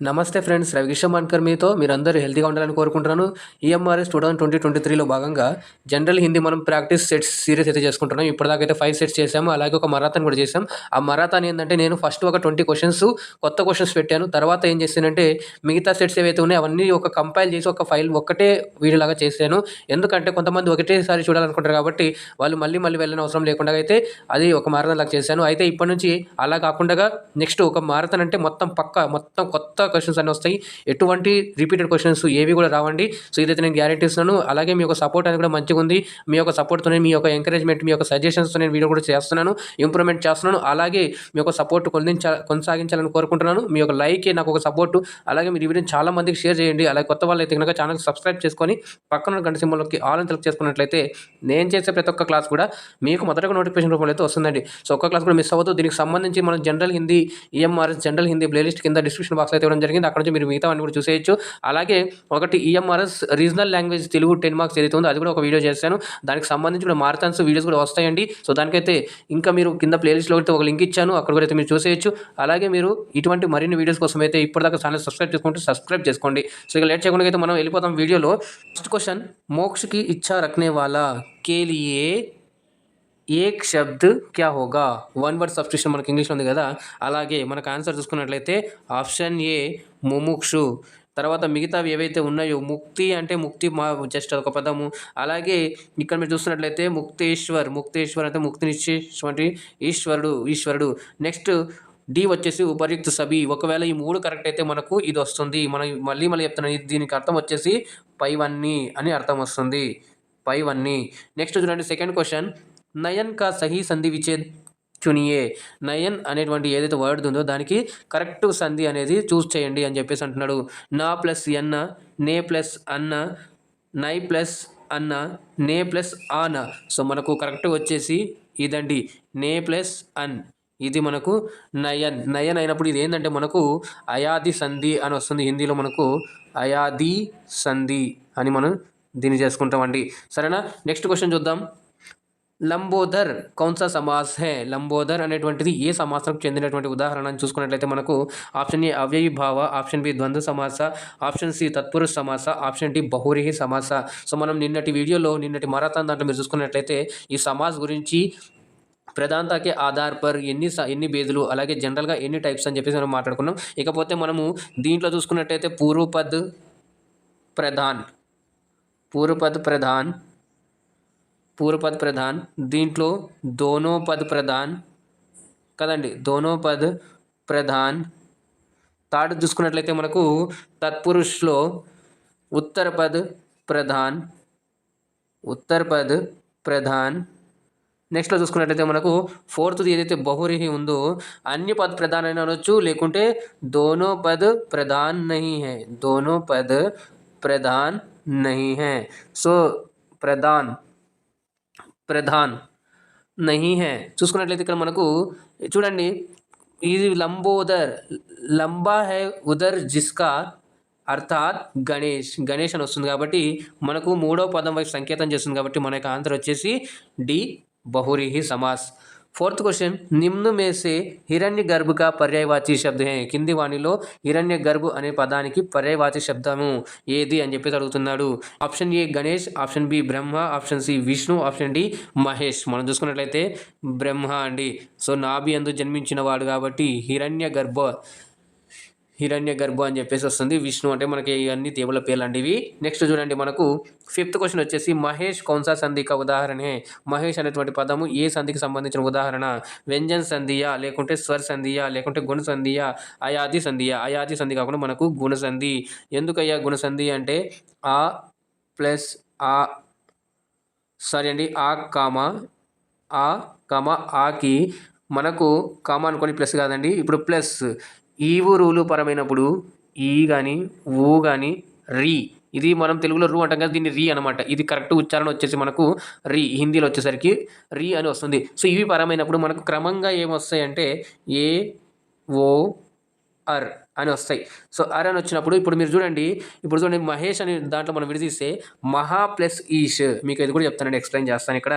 నమస్తే ఫ్రెండ్స్, రవికిషన్ మాన్కర్ మీతో. మీరందరూ హెల్తీగా ఉండాలని కోరుకుంటున్నాను. ఈఎంఆర్ఎస్ 2023లో భాగంగా జనరల్ హిందీ మనం ప్రాక్టీస్ సెట్స్ సిరీస్ అయితే చేసుకుంటున్నాం. ఇప్పటిదాకా అయితే 5 సెట్స్ చేసాము. అలాగే ఒక మరాథాన్ కూడా చేసాం. ఆ మరాథాన్ ఏంటంటే నేను ఫస్ట్ ఒక 20 క్వశ్చన్స్ కొత్త క్వశ్చన్స్ పెట్టాను. తర్వాత ఏం చేశానంటే మిగతా సెట్స్ ఏవైతే ఉన్నాయో అవన్నీ ఒక కంపైల్ చేసి ఒక ఫైల్ ఒక్కటే వీడియోలాగా చేశాను. ఎందుకంటే కొంతమంది ఒకటేసారి చూడాలనుకుంటారు కాబట్టి వాళ్ళు మళ్ళీ మళ్ళీ వెళ్ళని అవసరం లేకుండా అయితే అది ఒక మారథాన్ లాగా చేశాను. అయితే ఇప్పటి నుంచి అలా కాకుండా నెక్స్ట్ ఒక మారథాన్ అంటే మొత్తం కొత్త క్వశ్చన్స్ అన్నీ వస్తాయి. ఎటువంటి రిపీటెడ్ క్వశ్చన్స్ ఏవి కూడా రావండి. సో ఇదైతే నేను గ్యారెంటీ ఇస్తున్నాను. అలాగే మీ యొక్క సపోర్ట్ అనేది కూడా మంచిగా ఉంది. మీ యొక్క సపోర్ట్తోనే, మీ యొక్క ఎంకరేజ్మెంట్, మీ యొక్క సజెషన్స్తో నేను వీడియో కూడా చేస్తున్నాను, ఇంప్రూవ్మెంట్ చేస్తున్నాను. అలాగే మీ యొక్క సపోర్ట్ కొనసాగించాలని కోరుకుంటున్నాను. మీ యొక్క లైకే నాకు ఒక సపోర్టు. అలాగే మీరు ఈ వీడియోని చాలా మందికి షేర్ చేయండి. అలాగే కొత్త వాళ్ళు అయితే కనుక ఛానల్ సబ్స్క్రైబ్ చేసుకొని పక్కన గంట సింబల్లోకి ఆల్ అని సెలెక్ట్ చేసుకున్నట్లయితే నేను చేసే ప్రతి ఒక్క క్లాస్ కూడా మీకు మొదటగా నోటిఫికేషన్ రూపంలో అయితే వస్తుందండి. సో ఒక్క క్లాస్ కూడా మిస్ అవ్వదు. దీనికి సంబంధించి మనం general Hindi EMRS general Hindi playlist కింద డిస్క్రిప్షన్ బాక్స్ అయితే ఇవ్వడం జరిగింది. అక్కడ నుంచి మీరు మిగతా అన్ని కూడా చూసేయచ్చు. అలాగే ఒకటి EMRS regional language Telugu 10 marks ఏదైతే ఉందో అది కూడా ఒక వీడియో చేశాను. దానికి సంబంధించి కూడా మారథాన్స్ వీడియోస్ కూడా వస్తాయండి. సో దానికైతే ఇంకా మీరు కింద ప్లేలిస్ట్లో అయితే ఒక లింక్ ఇచ్చాను, అక్కడ కూడా అయితే మీరు చూసేయచ్చు. అలాగే మీరు ఇటువంటి మరిన్ని వీడియోస్ కోసం అయితే ఇప్పటిదాకా ఛానల్ సబ్స్క్రైబ్ చేసుకోండి. సో ఇక లేట్ చేయకుండా అయితే మనం వెళ్ళిపోతాం వీడియోలో. ఫస్ట్ క్వశ్చన్, మోక్ష కి ఇచ్చా రఖనే వాలా కే లియే ఏక్ శబ్ద్ క్యా హోగా? వన్ వర్డ్ సబ్స్టిట్యూషన్ మనకి ఇంగ్లీష్లో ఉంది కదా, అలాగే మనకు ఆన్సర్ చూసుకున్నట్లయితే ఆప్షన్ ఏ ముముక్షు. తర్వాత మిగతావి ఏవైతే ఉన్నాయో, ముక్తి అంటే ముక్తి జస్ట్ ఒక పదము. అలాగే ఇక్కడ మీరు చూస్తున్నట్లయితే ముక్తేశ్వర్ అంటే ముక్తినిచ్చేటువంటి ఈశ్వరుడు. నెక్స్ట్ డి వచ్చేసి ఉపయుక్త సభి. ఒకవేళ ఈ 3 కరెక్ట్ అయితే మనకు ఇది వస్తుంది. మనం మళ్ళీ చెప్తున్నాను, దీనికి అర్థం వచ్చేసి పైవన్నీ అని అర్థం వస్తుంది. పైవన్నీ. నెక్స్ట్ చూడండి సెకండ్ క్వశ్చన్, నయన్ కా సహీ సంధి విచ్ఛేద్ చునియే. నయన్ అనేటువంటి ఏదైతే వర్డ్ ఉందో దానికి కరెక్ట్ సంధి అనేది చూస్ చేయండి అని చెప్పేసి అంటున్నాడు. నా ప్లస్ ఎన్న, నే ప్లస్ అన్న, నై ప్లస్ అన్న, నే ప్లస్ ఆన. సో మనకు కరెక్ట్ వచ్చేసి ఇదండి, నే ప్లస్ అన్. ఇది మనకు నయన్ అయినప్పుడు ఇది ఏంటంటే మనకు అయాది సంధి అని వస్తుంది. హిందీలో మనకు అయాది సంధి అని మనం దీన్ని చేసుకుంటామండి. సరేనా? నెక్స్ట్ క్వశ్చన్ చూద్దాం. లంబోదర్ కౌన్సా సమాస్ హే? లంబోదర్ అనేటువంటిది ఏ సమాసానికి చెందినటువంటి ఉదాహరణ అని చూసుకున్నట్లయితే మనకు ఆప్షన్ ఏ అవ్యయీభావ, ఆప్షన్ బి ద్వంద్వ సమాస, ఆప్షన్ సి తత్పురుష సమాస, ఆప్షన్ డి బహువ్రీహి సమాస. సో మనం నిన్నటి మారథాన్ దాంట్లో మీరు చూసుకున్నట్లయితే ఈ సమాస్ గురించి ప్రధానత के आधार पर ఎన్ని భేదులు, అలాగే జనరల్గా ఎన్ని టైప్స్ అని చెప్పేసి మనం మాట్లాడుకున్నాం. ఇకపోతే మనము దీంట్లో చూసుకున్నట్టయితే పూర్వపద్ ప్రధాన్, దీంట్లో దోనో పద్ ప్రధాన్ కదండి, దోనో పద్ ప్రధాన్. థర్డ్ చూసుకున్నట్లయితే మనకు తత్పురుషులో ఉత్తర పద్ ప్రధాన్. నెక్స్ట్లో చూసుకున్నట్లయితే మనకు ఫోర్త్ది ఏదైతే బహువ్రీహి ఉందో అన్య పద్ ప్రధాన్ అని అనొచ్చు, లేకుంటే దోనో పద్ ప్రధాన్ నహీ హై. సో ప్రధాన్ నహీ హై చూసుకున్నట్లయితే ఇక్కడ మనకు చూడండి, ఇది లంబోదర్, లంబా హై ఉదర్ జిస్కా అర్థాత్ గణేష్ అని వస్తుంది. కాబట్టి మనకు 3వ పదం వైపు సంకేతం చేస్తుంది. కాబట్టి మన యొక్క ఆన్సర్ వచ్చేసి డి బహువ్రీహి సమాస్. फोर्थ क्वेश्चन, निम्न में से हिरण्यगर्भ का पर्यायवाची శబ్ద है? కింది వాణిలో హిరణ్యగర్భ్ అనే పదానికి పర్యాయవాచి శబ్దము ఏది అని చెప్పేసి అడుగుతున్నాడు. Option A Ganesh, option B Brahma, option C Vishnu, option D Mahesh. మనం చూసుకున్నట్లయితే బ్రహ్మ అండి. సో నాభి అందు జన్మించిన వాడు కాబట్టి హిరణ్యగర్భ అని చెప్పేసి వస్తుంది. విష్ణు అంటే మనకి ఇవన్నీ దేవుళ్ళ పేర్లు అండి ఇవి. నెక్స్ట్ చూడండి, మనకు 5th క్వశ్చన్ వచ్చేసి మహేష్ కౌన్సా సంధి కా ఉదాహరణ హై? మహేష్ అనేటువంటి పదము ఏ సంధికి సంబంధించిన ఉదాహరణ? వ్యంజన్ సంధియా, లేకుంటే స్వర్ సంధియా, లేకుంటే గుణ సంధియా, అయాది సంధి కాకుండా మనకు గుణ సంధి. ఎందుకయ్యా గుణ సంధి అంటే ఆ ప్లస్ ఆకి మనకు కామా అనుకొని ప్లస్ కాదండి. ఇప్పుడు ప్లస్ ఈవు రూలు పరమైనప్పుడు ఈ కానీ ఊ కానీ రీ, ఇది మనం తెలుగులో రూ అంటాం కదా, దీన్ని రీ అనమాట. ఇది కరెక్ట్ ఉచ్చారణ వచ్చేసి మనకు రీ, హిందీలో వచ్చేసరికి రీ అని వస్తుంది. సో ఇవి పరమైనప్పుడు మనకు క్రమంగా ఏమొస్తాయంటే ఏ ఓ అర్ అని వస్తాయి. సో అర్ అని వచ్చినప్పుడు ఇప్పుడు చూడండి మహేష్ అని దాంట్లో మనం విడదీస్తే మహా ప్లస్ ఈష్. మీకు ఇది కూడా చెప్తానండి, ఎక్స్ప్లెయిన్ చేస్తాను. ఇక్కడ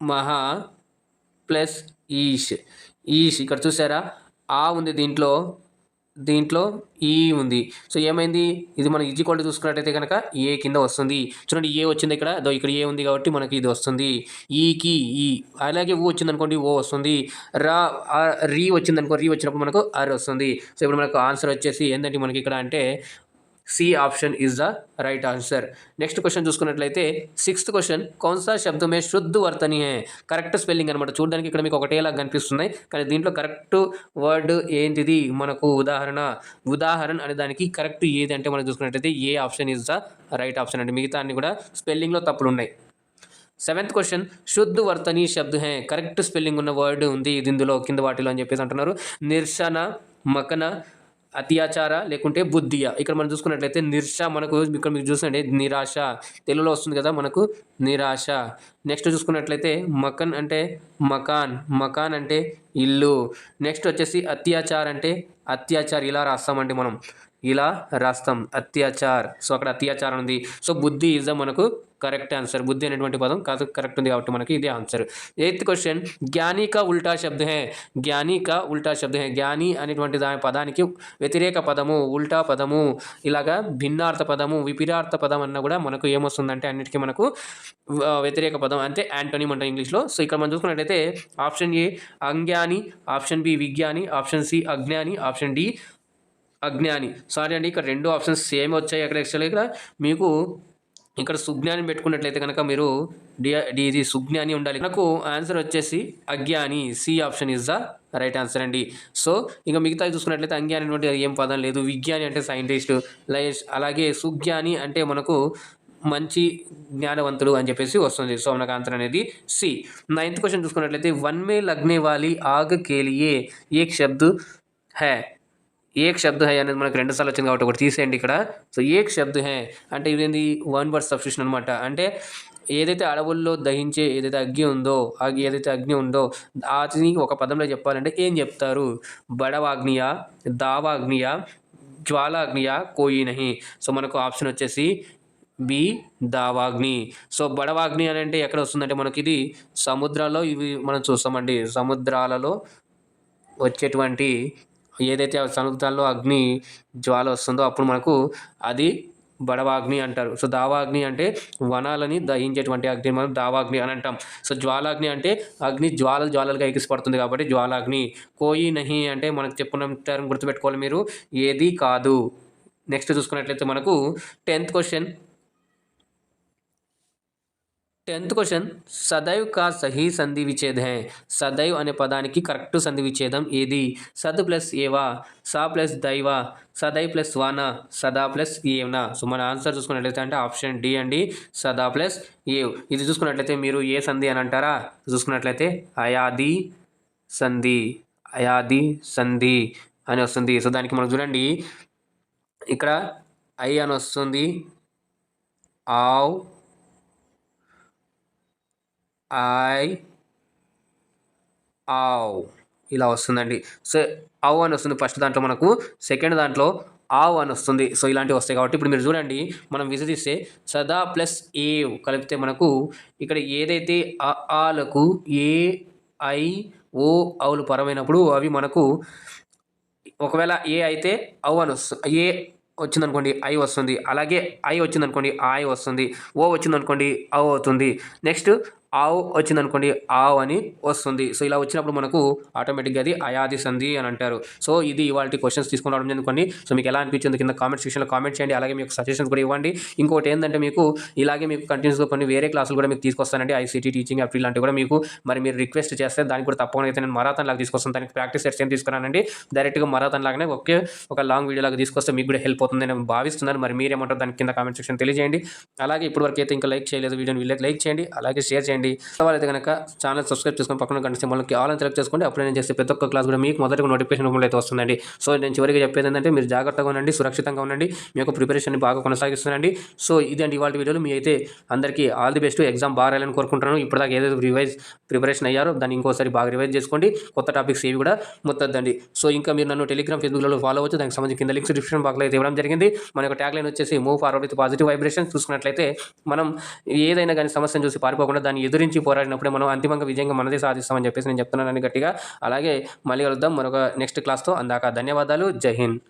మహా ప్లస్ ఈష్ ఇక్కడ చూసారా, ఆ ఉంది దీంట్లో, దీంట్లో ఈ ఉంది. సో ఏమైంది, ఇది మనం ఈక్వల్ టు చూసుకున్నట్టయితే కనుక ఏ కింద వస్తుంది. చూడండి ఏ వచ్చింది ఇక్కడ, ఇక్కడ ఏ ఉంది కాబట్టి మనకి ఇది వస్తుంది. ఈకి ఈ, అలాగే ఊ వచ్చిందనుకోండి ఓ వస్తుంది. రా రీ వచ్చిందనుకో, రీ వచ్చినప్పుడు మనకు ఆర్ వస్తుంది. సో ఇప్పుడు మనకు ఆన్సర్ వచ్చేసి ఏంటంటే మనకి ఇక్కడ అంటే C option is the right answer. Next question చూసుకున్నట్లయితే 6th క్వశ్చన్ कौन सा शब्द में शुद्ध वर्तनी है. కరెక్ట్ స్పెల్లింగ్ అనమాట. చూడడానికి ఇక్కడ మీకు ఒకటేలా కనిపిస్తున్నాయి కానీ దీంట్లో కరెక్ట్ వర్డ్ ఏంటిది మనకు ఉదాహరణ అనే దానికి కరెక్ట్ ఏది అంటే మనం చూసుకున్నట్లయితే ఏ option is the right option అండి. మిగతా అన్ని కూడా స్పెల్లింగ్లో తప్పులు ఉన్నాయి. 7th క్వశ్చన్ శుద్ధ వర్తని శబ్ద హే. కరెక్ట్ స్పెల్లింగ్ ఉన్న వర్డ్ ఉంది ఇందులో కింద వాటిలో అని చెప్పేసి అంటున్నారు. నిర్శన, మకన, అత్యాచార లేకుంటే బుద్ధియ. ఇక్కడ మనం చూసుకున్నట్లయితే నిర్ష మనకు ఇక్కడ మీకు చూసండి నిరాశ తెలుగులో వస్తుంది కదా మనకు నిరాశ. నెక్స్ట్ చూసుకున్నట్లయితే మకన్ అంటే మకాన్ అంటే ఇల్లు. నెక్స్ట్ వచ్చేసి అత్యాచార్ అంటే అత్యాచార్ ఇలా రాస్తామండి మనం, ఇలా రాస్తాం అత్యాచార్. సో అక్కడ అత్యాచారం ఉంది. సో బుద్ధి ఈజ్ ద మనకు కరెక్ట్ ఆన్సర్. బుద్ధి అనేటువంటి పదం కాదు కరెక్ట్ ఉంది కాబట్టి మనకి ఇదే ఆన్సర్. 8th క్వశ్చన్ జ్ఞాని కా ఉల్టా శబ్ద హే. జ్ఞాని కా ఉల్టా శబ్ద హే. జ్ఞాని అనేటువంటి దాని పదానికి వ్యతిరేక పదము, ఉల్టా పదము, ఇలాగా భిన్నార్థ పదము, విపరీతార్థ పదం అన్న కూడా మనకు ఏమొస్తుందంటే అన్నిటికీ మనకు వ్యతిరేక పదం అంటే యాంటోనిమ్ అంటే ఇంగ్లీష్లో. సో ఇక్కడ మనం చూసుకున్నట్లయితే ఆప్షన్ ఏ అజ్ఞాని, ఆప్షన్ బి విజ్ఞాని, ఆప్షన్ సి అజ్ఞాని, ఆప్షన్ డి అజ్ఞాని. సారీ అండి ఇక్కడ రెండు ఆప్షన్స్ సేమ్ వచ్చాయి. అక్కడ యాక్చువల్గా ఇక్కడ మీకు ఇక్కడ సుజ్ఞాని పెట్టుకున్నట్లయితే కనుక మీరు ఇది సుజ్ఞాని ఉండాలి. మనకు ఆన్సర్ వచ్చేసి అజ్ఞాని. C option is the right answer అండి. సో ఇంకా మిగతా చూసుకున్నట్లయితే అజ్ఞాని అంటే ఏం పదం లేదు. విజ్ఞాని అంటే సైంటిస్ట్, అలాగే సుజ్ఞాని అంటే మనకు మంచి జ్ఞానవంతుడు అని చెప్పేసి వస్తుంది. సో మనకు ఆన్సర్ అనేది సి. 9th క్వశ్చన్ చూసుకున్నట్లయితే వన్ మే లగ్నే వాలి ఆగ్ కే లియే ఏక్ శబ్ద్ హై. ఏక్ శబ్ద హై అనేది మనకు 2 సార్లు వచ్చింది కాబట్టి ఒకటి తీసేయండి ఇక్కడ. సో ఏక్ శబ్ద హై అంటే ఇదేంది వన్ వర్డ్ సబ్స్టిట్యూషన్ అనమాట. అంటే ఏదైతే అడవుల్లో దహించే ఏదైతే అగ్ని ఉందో అది ఒక పదంలో చెప్పాలంటే ఏం చెప్తారు. బడవాగ్నియ, దావాగ్నియ, జ్వాలాగ్నియ, కోయి నహి. సో మనకు ఆప్షన్ వచ్చేసి బి దావాగ్ని. సో బడవాగ్ని అని అంటే ఎక్కడ వస్తుందంటే మనకి ఇది సముద్రాల్లో ఇవి మనం చూస్తామండి. సముద్రాలలో వచ్చేటువంటి ఏదైతే సముద్రాల్లో అగ్ని జ్వాల వస్తుందో అప్పుడు మనకు అది బడవాగ్ని అంటారు. సో దావాగ్ని అంటే వనాలని దహించేటువంటి అగ్ని మనం దావాగ్ని అని అంటాం. సో జ్వాలాగ్ని అంటే అగ్ని జ్వాలలుగా ఎగిసిపడుతుంది కాబట్టి జ్వాలాగ్ని. కోయి నహి అంటే మనకు చెప్పుకుంటారు గుర్తుపెట్టుకోవాలి మీరు, ఏది కాదు. నెక్స్ట్ చూసుకున్నట్లయితే మనకు 10th క్వశ్చన్ సదైవ్ కా సహీ సంధి విచ్ఛేద్ హై. సదైవ్ అనే పదానికి కరెక్ట్ సంధి విచ్ఛేదం ఏది. సద్ ప్లస్ ఏవా, సా ప్లస్ దైవ, సదై ప్లస్ వానా, సదా ప్లస్ ఏవనా. సో మన ఆన్సర్ చూసుకున్నట్లయితే అంటే ఆప్షన్ డి అండి, సదా ప్లస్ ఏవ్. ఇది చూసుకున్నట్లయితే మీరు ఏ సంధి అని అంటారా, చూసుకున్నట్లయితే అయాది సంధి అని వస్తుంది. సో దానికి మనం చూడండి ఇక్కడ ఐ అని వస్తుంది, ఆవ్, ఐ, ఆవ్ ఇలా వస్తుందండి. సో ఆవ్ అని వస్తుంది ఫస్ట్ దాంట్లో మనకు, సెకండ్ దాంట్లో ఆవ్ అని వస్తుంది. సో ఇలాంటివి వస్తాయి కాబట్టి ఇప్పుడు మీరు చూడండి మనం విభజిస్తే సదా ప్లస్ ఏవ్ కలిపితే మనకు ఇక్కడ ఏదైతే ఆలకు ఏ, ఐ, ఓ అవులు పరమైనప్పుడు అవి మనకు ఒకవేళ ఏ అయితే అవ్ అని వస్తుంది, ఏ వచ్చిందనుకోండి ఐ వస్తుంది, అలాగే ఐ వచ్చిందనుకోండి ఆయ్ వస్తుంది, ఓ వచ్చిందనుకోండి అవ్ అవుతుంది, నెక్స్ట్ ఆవ్ వచ్చిందనుకోండి ఆవ్ అని వస్తుంది. సో ఇలా వచ్చినప్పుడు మనకు ఆటోమేటిక్గా అది అయాది సంధి అని అంటారు. సో ఇది ఇవాళ క్వశ్చన్స్ తీసుకుని రావడం అనుకోండి. సో మీకు ఎలా అనిపించింది కింద కామెంట్ సెక్షన్లో కామెంట్ చేయండి. అలాగే మీకు సజెషన్స్ కూడా ఇవ్వండి. ఇంకోటి ఏంటంటే మీకు ఇలాగే మీకు కంటిన్యూస్గా కొన్ని వేరే క్లాసులు కూడా మీకు తీసుకొస్తానండి. ఐసీటీ టీచింగ్ యాప్ ఇలాంటివి కూడా మీకు మరి మీరు రిక్వెస్ట్ చేస్తే దానికి కూడా తప్పకుండా అయితే నేను మరాథన్ లాగా తీసుకొస్తాను. దానికి ప్రాక్టీస్ సెట్స్ ఏం తీసుకురానండి, డైరెక్ట్గా మరాథన్ లాగానే ఒక లాంగ్ వీడియో లాగా తీసుకొస్తే మీకు కూడా హెల్ప్ అవుతుంది నేను భావిస్తున్నాను. మరి మీరేమంటారు దానికి కింద కామెంట్ సెక్షన్ తెలియజేయండి. అలాగే ఇప్పటివరకు అయితే ఇంకా లైక్ చేయలేదు వీడియోని, వీళ్ళకి లైక్ చేయండి, అలాగే షేర్ చేయండి. వాళ్ళైతే కనుక ఛానల్ సబ్స్క్రైబ్ చేసుకొని పక్కన గంట సింబల్కి ఆల్ అని సెలెక్ట్ చేసుకోండి. అప్పుడు నేను చేస్తే ప్రతి ఒక్క క్లాస్ కూడా మీకు మొదటిగా నోటిఫికేషన్ రూపంలో అయితే వస్తుందండి. సో నేను చివరికి చెప్పేది ఏంటంటే మీరు జాగ్రత్తగా ఉండండి, సురక్షితంగా ఉండండి, మీ యొక్క ప్రిపరేషన్ బాగా కొనసాగిస్తున్నాండి. సో ఇదండి ఇవాళ వీడియోలో. మీ అయితే అందరికీ ఆల్ ది బెస్ట్, ఎగ్జామ్ బాగా రాయాలని కోరుకుంటున్నాను. ఇప్పటిదాకా ఏదైతే ప్రిపరేషన్ అయ్యారో దాన్ని ఇంకోసారి బాగా రివైజ్ చేసుకోండి. కొత్త టాపిక్స్ ఏవి కూడా ముట్టద్దండి. సో ఇంకా మీరు నన్ను టెలిగ్రామ్, ఫేస్బుక్లో ఫాలో అవ్వచ్చు. దానికి సంబంధించి కింద లింక్స్ డిస్క్రిప్షన్ బాక్స్లో అయితే ఇవ్వడం జరిగింది. మన యొక్క ట్యాగ్ లైన్ వచ్చేసి move forward with positive vibration. చూసుకున్నట్లయితే మనం ఏదైనా కానీ సమస్యను చూసి పారిపోకుండా దాన్ని ఎదురించి పోరాడినప్పుడే మనం అంతిమంగా విజయంగా మనదే సాధిస్తామని చెప్పేసి నేను చెప్తున్నానని గట్టిగా. అలాగే మళ్ళీ కలుద్దాం మరొక నెక్స్ట్ క్లాస్తో. అందాక ధన్యవాదాలు. జై హింద్.